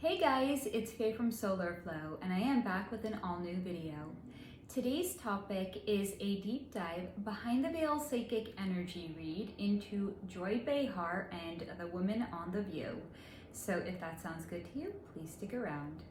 Hey guys, it's Faye from Solar Flow, and I am back with an all-new video. Today's topic is a deep dive behind the veil psychic energy read into Joy Behar and the woman on The View. So if that sounds good to you, please stick around.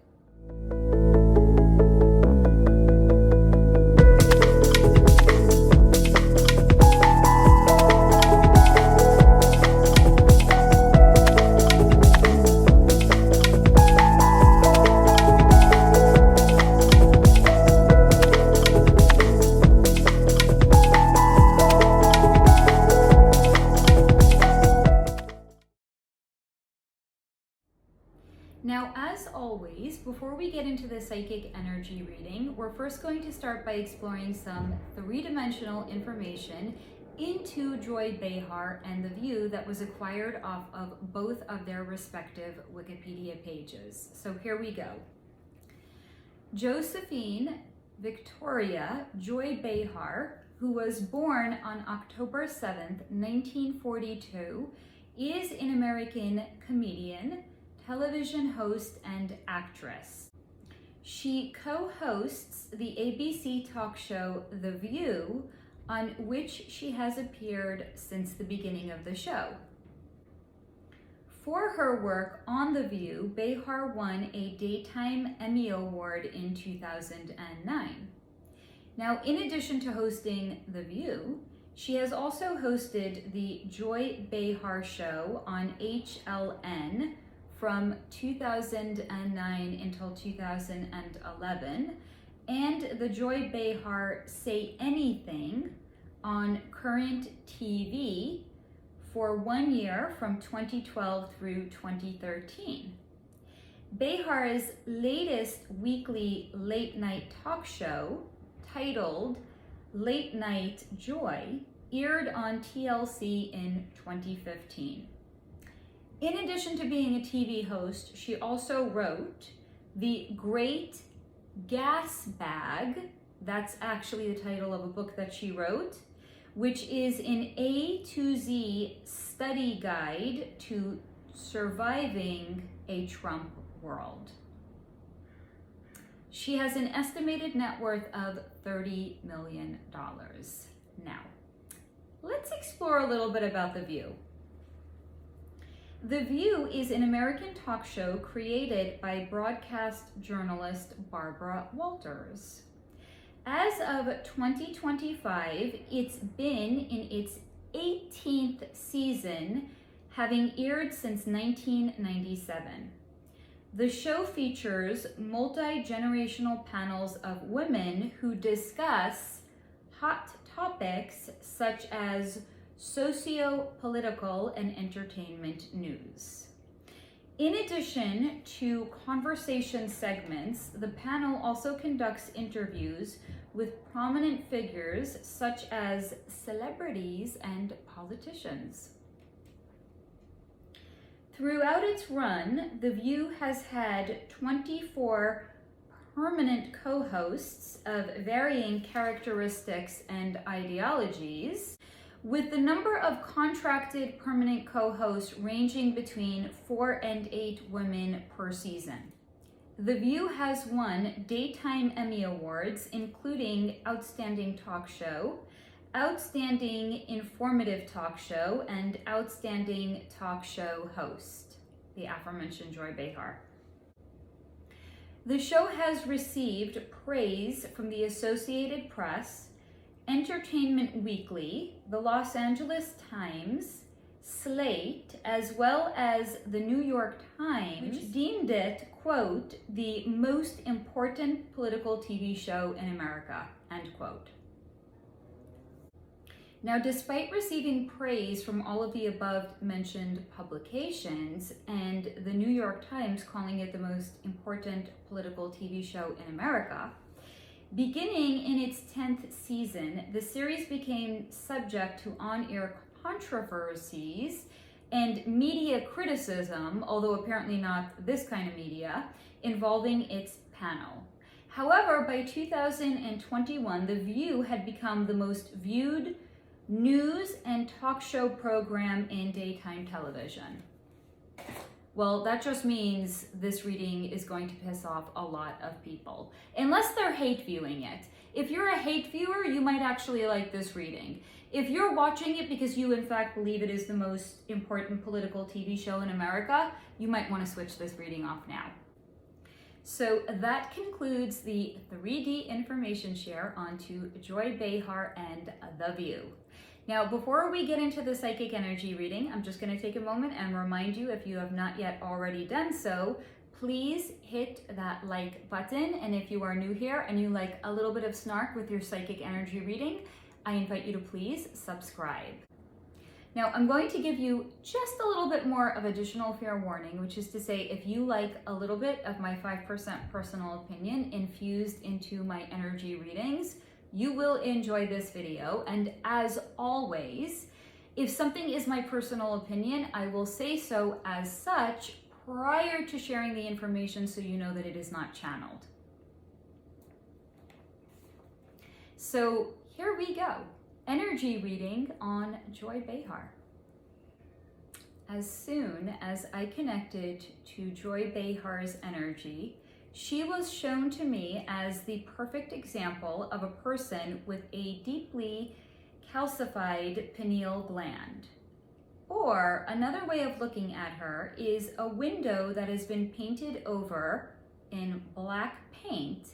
Now, as always, before we get into the psychic energy reading, we're first going to start by exploring some three-dimensional information into Joy Behar and The View that was acquired off of both of their respective Wikipedia pages. So here we go. Josephine Victoria Joy Behar, who was born on October 7th, 1942, is an American comedian, television host, and actress. She co-hosts the ABC talk show The View, on which she has appeared since the beginning of the show. For her work on The View, Behar won a Daytime Emmy Award in 2009. Now, in addition to hosting The View, she has also hosted the Joy Behar Show on HLN from 2009 until 2011, and the Joy Behar Say Anything on Current TV for 1 year from 2012 through 2013. Behar's latest weekly late night talk show, titled Late Night Joy, aired on TLC in 2015. In addition to being a TV host, she also wrote The Great Gas Bag. That's actually the title of a book that she wrote, which is an A to Z study guide to surviving a Trump world. She has an estimated net worth of $30 million. Now, let's explore a little bit about The View. The View is an American talk show created by broadcast journalist Barbara Walters. As of 2025, it's been in its 18th season, having aired since 1997. The show features multi-generational panels of women who discuss hot topics such as socio-political and entertainment news. In addition to conversation segments, the panel also conducts interviews with prominent figures such as celebrities and politicians. Throughout its run, The View has had 24 permanent co-hosts of varying characteristics and ideologies, with the number of contracted permanent co-hosts ranging between 4 and 8 women per season. The View has won Daytime Emmy Awards, including Outstanding Talk Show, Outstanding Informative Talk Show, and Outstanding Talk Show Host, the aforementioned Joy Behar. The show has received praise from the Associated Press, Entertainment Weekly, the Los Angeles Times, Slate, as well as the New York Times, which deemed it, quote, the most important political TV show in America, end quote. Now, despite receiving praise from all of the above mentioned publications and the New York Times calling it the most important political TV show in America, beginning in its 10th season, the series became subject to on-air controversies and media criticism, although apparently not this kind of media, involving its panel. However, by 2021, The View had become the most viewed news and talk show program in daytime television. well, that just means this reading is going to piss off a lot of people, unless they're hate viewing it. If you're a hate viewer, you might actually like this reading. If you're watching it because you in fact believe it is the most important political TV show in America, you might want to switch this reading off now. So that concludes the 3D information share onto Joy Behar and The View. Now, before we get into the psychic energy reading, I'm just going to take a moment and remind you, if you have not yet already done so, please hit that like button. And if you are new here and you like a little bit of snark with your psychic energy reading, I invite you to please subscribe. Now, I'm going to give you just a little bit more of additional fair warning, which is to say, if you like a little bit of my 5% personal opinion infused into my energy readings, you will enjoy this video. And as always, if something is my personal opinion, I will say so as such prior to sharing the information so you know that it is not channeled. So here we go. Energy reading on Joy Behar. As soon as I connected to Joy Behar's energy, she was shown to me as the perfect example of a person with a deeply calcified pineal gland. Or another way of looking at her is a window that has been painted over in black paint,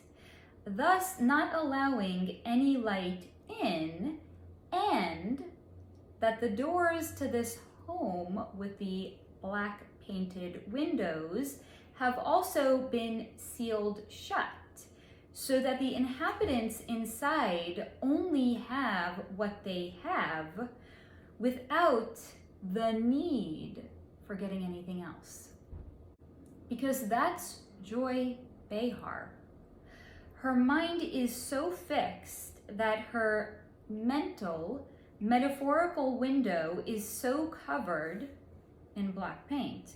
thus not allowing any light in, and that the doors to this home with the black painted windows have also been sealed shut, so that the inhabitants inside only have what they have without the need for getting anything else. Because that's Joy Behar. Her mind is so fixed that her mental, metaphorical window is so covered in black paint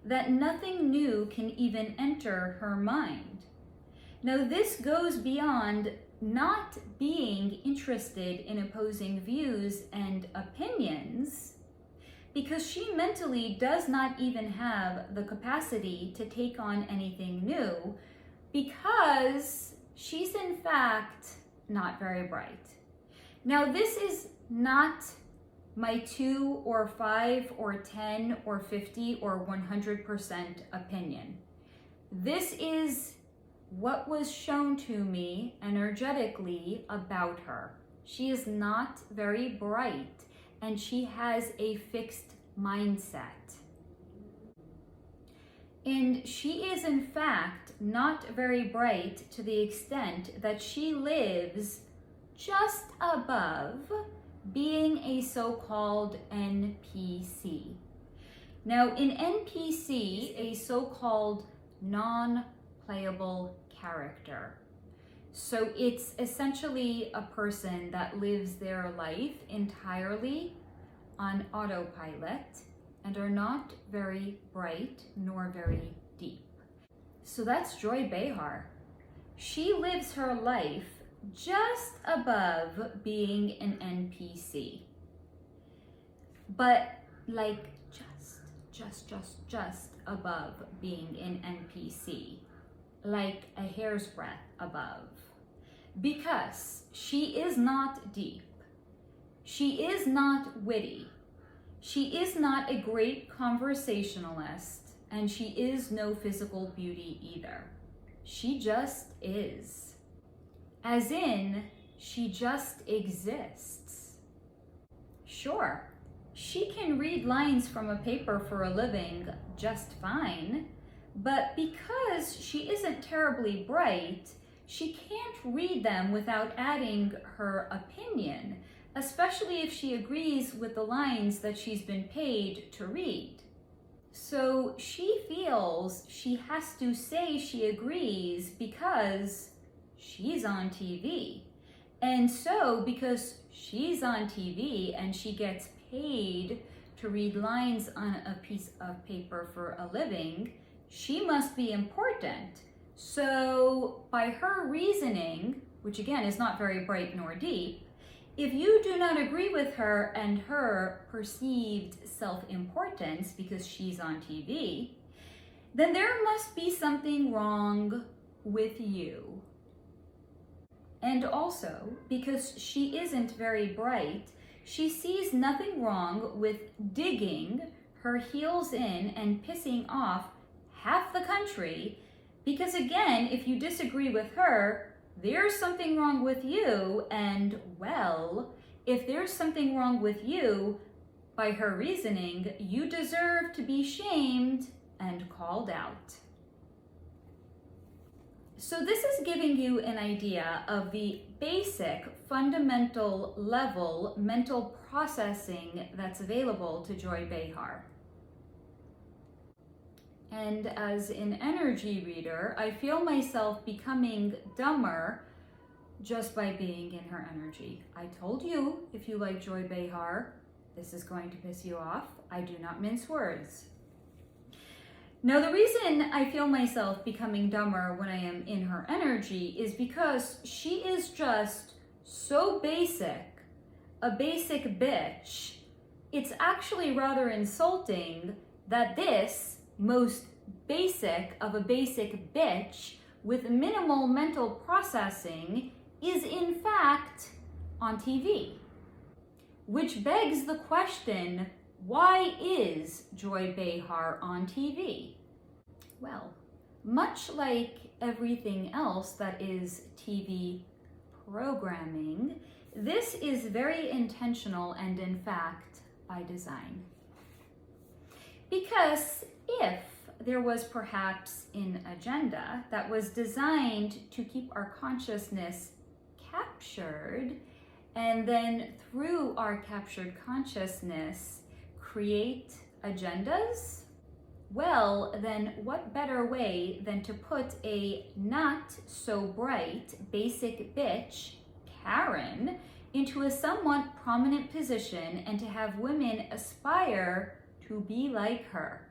that nothing new can even enter her mind. Now, this goes beyond not being interested in opposing views and opinions, because she mentally does not even have the capacity to take on anything new, because she's in fact not very bright. Now, this is not my 2 or 5 or 10 or 50 or 100% opinion. This is what was shown to me energetically about her. She is not very bright, and she has a fixed mindset. And she is in fact not very bright to the extent that she lives just above being a so-called NPC. Now, in NPC, a so-called non-playable character. So it's essentially a person that lives their life entirely on autopilot and are not very bright nor very deep. So that's Joy Behar. She lives her life just above being an NPC, but like just above being an NPC, like a hair's breadth above, because she is not deep, she is not witty, she is not a great conversationalist, and she is no physical beauty either. She just is. As in, she just exists. Sure, she can read lines from a paper for a living just fine, but because she isn't terribly bright, she can't read them without adding her opinion, especially if she agrees with the lines that she's been paid to read. So she feels she has to say she agrees because she's on TV. And so because she's on TV and she gets paid to read lines on a piece of paper for a living, she must be important. So by her reasoning, which again is not very bright nor deep, if you do not agree with her and her perceived self-importance because she's on TV, then there must be something wrong with you. And also, because she isn't very bright, she sees nothing wrong with digging her heels in and pissing off half the country, because again, if you disagree with her, there's something wrong with you, and well, if there's something wrong with you, by her reasoning, you deserve to be shamed and called out. So this is giving you an idea of the basic, fundamental level mental processing that's available to Joy Behar. And as an energy reader, I feel myself becoming dumber just by being in her energy. I told you, if you like Joy Behar, this is going to piss you off. I do not mince words. Now, the reason I feel myself becoming dumber when I am in her energy is because she is just so basic, a basic bitch. It's actually rather insulting that this most basic of a basic bitch with minimal mental processing is in fact on TV. Which begs the question, why is Joy Behar on TV? Well, much like everything else that is TV programming, this is very intentional and in fact by design. Because if there was perhaps an agenda that was designed to keep our consciousness captured, and then through our captured consciousness create agendas, well, then what better way than to put a not so bright basic bitch, Karen, into a somewhat prominent position and to have women aspire to be like her.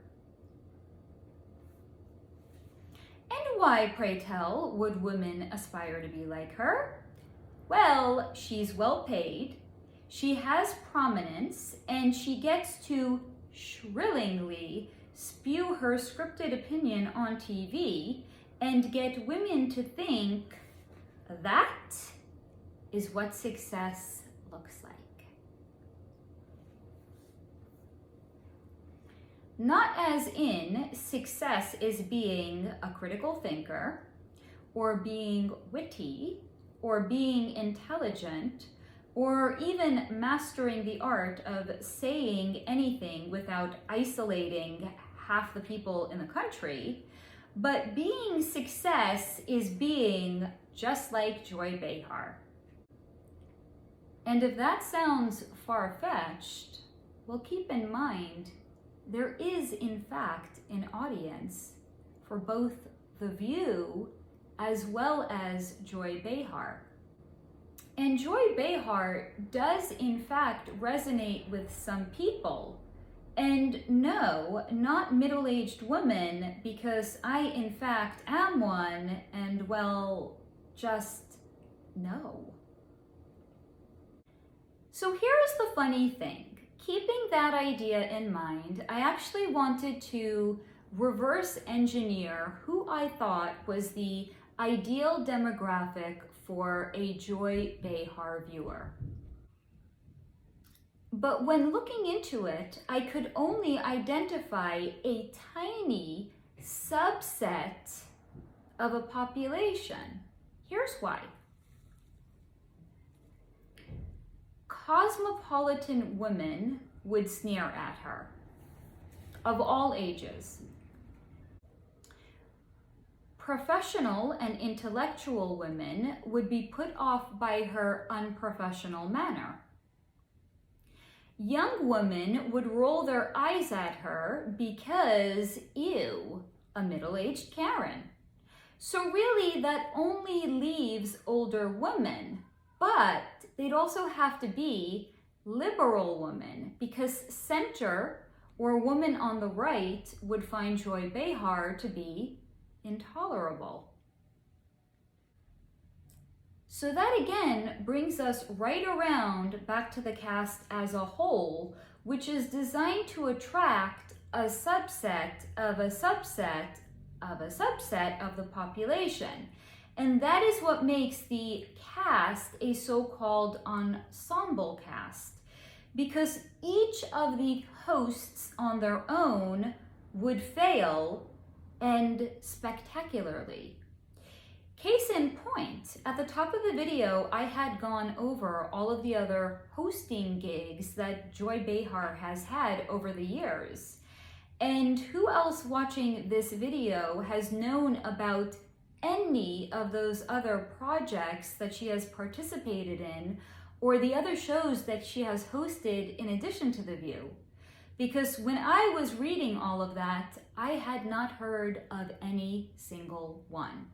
And why, pray tell, would women aspire to be like her? Well, she's well paid, she has prominence, and she gets to shrillingly spew her scripted opinion on TV and get women to think that is what success looks like. Not as in success is being a critical thinker, or being witty, or being intelligent, or even mastering the art of saying anything without isolating half the people in the country, but being success is being just like Joy Behar. And if that sounds far-fetched, well, keep in mind, there is in fact an audience for both The View as well as Joy Behar. And Joy Behar does in fact resonate with some people. And no, not middle-aged women, because I in fact am one, and well, just no. So here's the funny thing. Keeping that idea in mind, I actually wanted to reverse engineer who I thought was the ideal demographic for a Joy Behar viewer. But when looking into it, I could only identify a tiny subset of a population. Here's why. Cosmopolitan women would sneer at her, of all ages. Professional and intellectual women would be put off by her unprofessional manner. Young women would roll their eyes at her because, ew, a middle-aged Karen. So really that only leaves older women, but they'd also have to be liberal women, because center or women on the right would find Joy Behar to be intolerable. So that again brings us right around back to the cast as a whole, which is designed to attract a subset of a subset of a subset of the population. And that is what makes the cast a so-called ensemble cast, because each of the hosts on their own would fail, and spectacularly. Case in point, at the top of the video, I had gone over all of the other hosting gigs that Joy Behar has had over the years. And who else watching this video has known about any of those other projects that she has participated in, or the other shows that she has hosted in addition to The View? Because when I was reading all of that, I had not heard of any single one.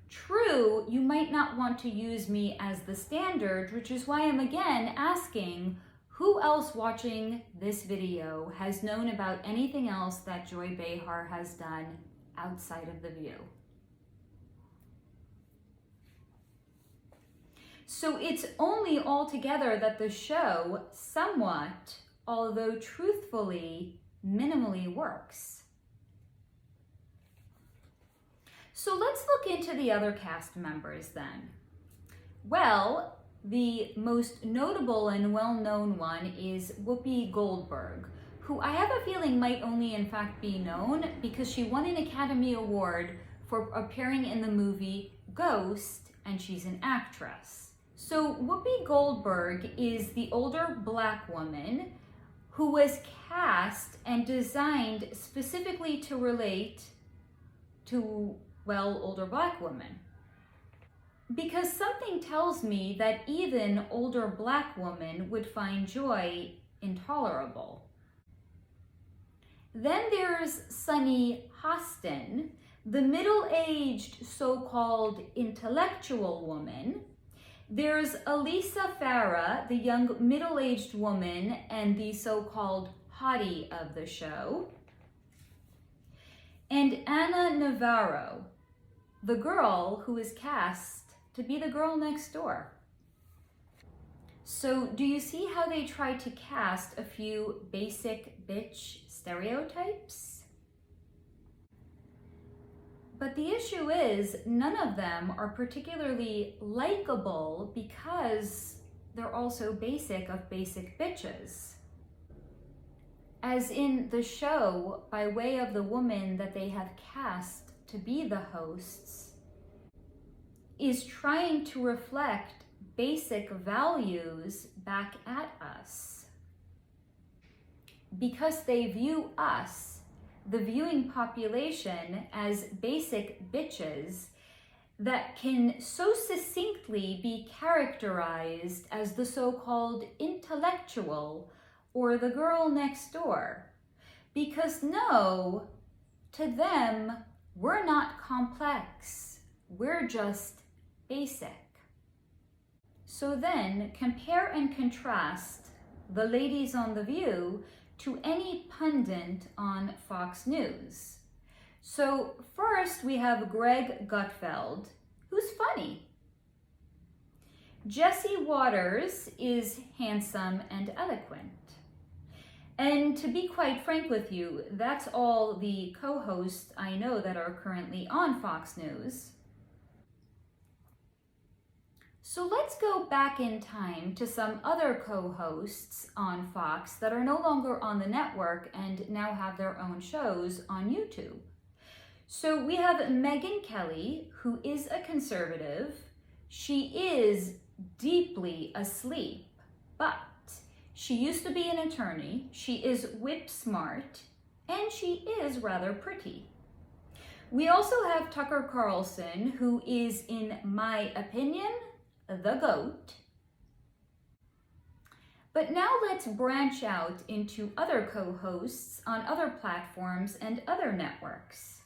True, you might not want to use me as the standard, which is why I'm again asking, who else watching this video has known about anything else that Joy Behar has done outside of The View? So it's only altogether that the show somewhat, although truthfully, minimally works. So let's look into the other cast members then. Well, the most notable and well-known one is Whoopi Goldberg, who I have a feeling might only in fact be known because she won an Academy Award for appearing in the movie Ghost, and she's an actress. So Whoopi Goldberg is the older Black woman who was cast and designed specifically to relate to, well, older Black women. Because something tells me that even older Black women would find Joy intolerable. Then there's Sunny Hostin, the middle-aged so-called intellectual woman. There's Elisa Farah, the young middle-aged woman and the so-called hottie of the show. And Ana Navarro, the girl who is cast to be the girl next door. So do you see how they try to cast a few basic bitch stereotypes? But the issue is, none of them are particularly likable because they're also basic of basic bitches. As in the show, by way of the woman that they have cast to be the hosts, is trying to reflect basic values back at us. Because they view us, the viewing population, as basic bitches that can so succinctly be characterized as the so-called intellectual or the girl next door. Because no, to them, we're not complex, we're just basic. So then compare and contrast the ladies on The View to any pundit on Fox News. So first we have Greg Gutfeld, who's funny. Jesse Waters is handsome and eloquent. And to be quite frank with you, that's all the co-hosts I know that are currently on Fox News. So let's go back in time to some other co-hosts on Fox that are no longer on the network and now have their own shows on YouTube. So we have Megyn Kelly, who is a conservative. She is deeply asleep, but she used to be an attorney. She is whip smart, and she is rather pretty. We also have Tucker Carlson, who is, in my opinion, the GOAT. But now let's branch out into other co-hosts on other platforms and other networks.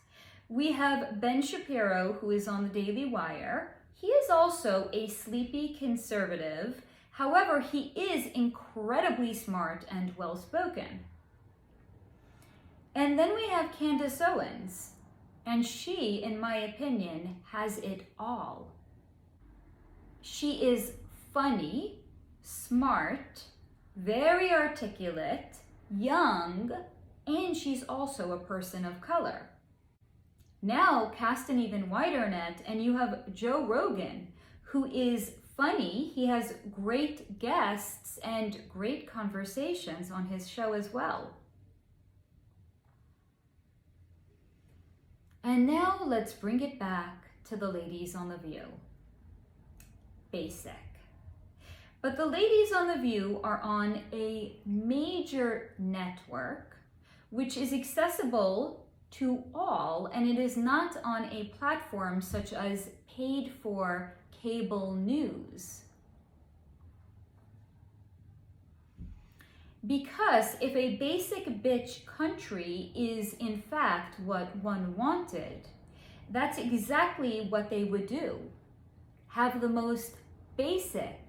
We have Ben Shapiro, who is on the Daily Wire. He is also a sleepy conservative. However, he is incredibly smart and well-spoken. And then we have Candace Owens, and she, in my opinion, has it all. She is funny, smart, very articulate, young, and she's also a person of color. Now cast an even wider net and you have Joe Rogan, who is funny. He has great guests and great conversations on his show as well. And now let's bring it back to the ladies on The View. Basic. But the ladies on The View are on a major network, which is accessible to all, and it is not on a platform such as paid for cable news. Because if a basic bitch country is in fact what one wanted, that's exactly what they would do. Have the most basic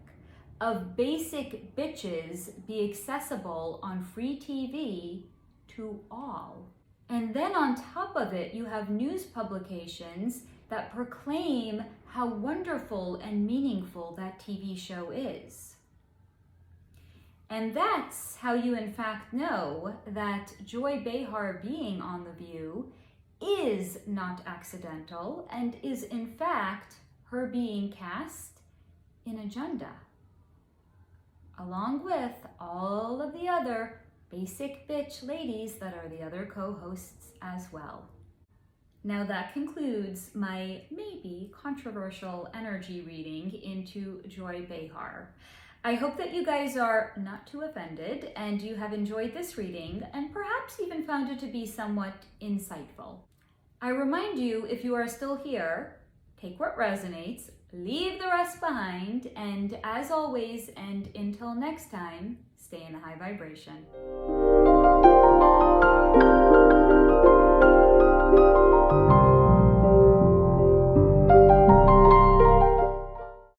of basic bitches be accessible on free TV to all. And then on top of it, you have news publications that proclaim how wonderful and meaningful that TV show is. And that's how you in fact know that Joy Behar being on The View is not accidental and is in fact her being cast in agenda, along with all of the other basic bitch ladies that are the other co-hosts as well. Now that concludes my maybe controversial energy reading into Joy Behar. I hope that you guys are not too offended and you have enjoyed this reading and perhaps even found it to be somewhat insightful. I remind you, if you are still here, take what resonates, leave the rest behind, and as always, and until next time, stay in a high vibration.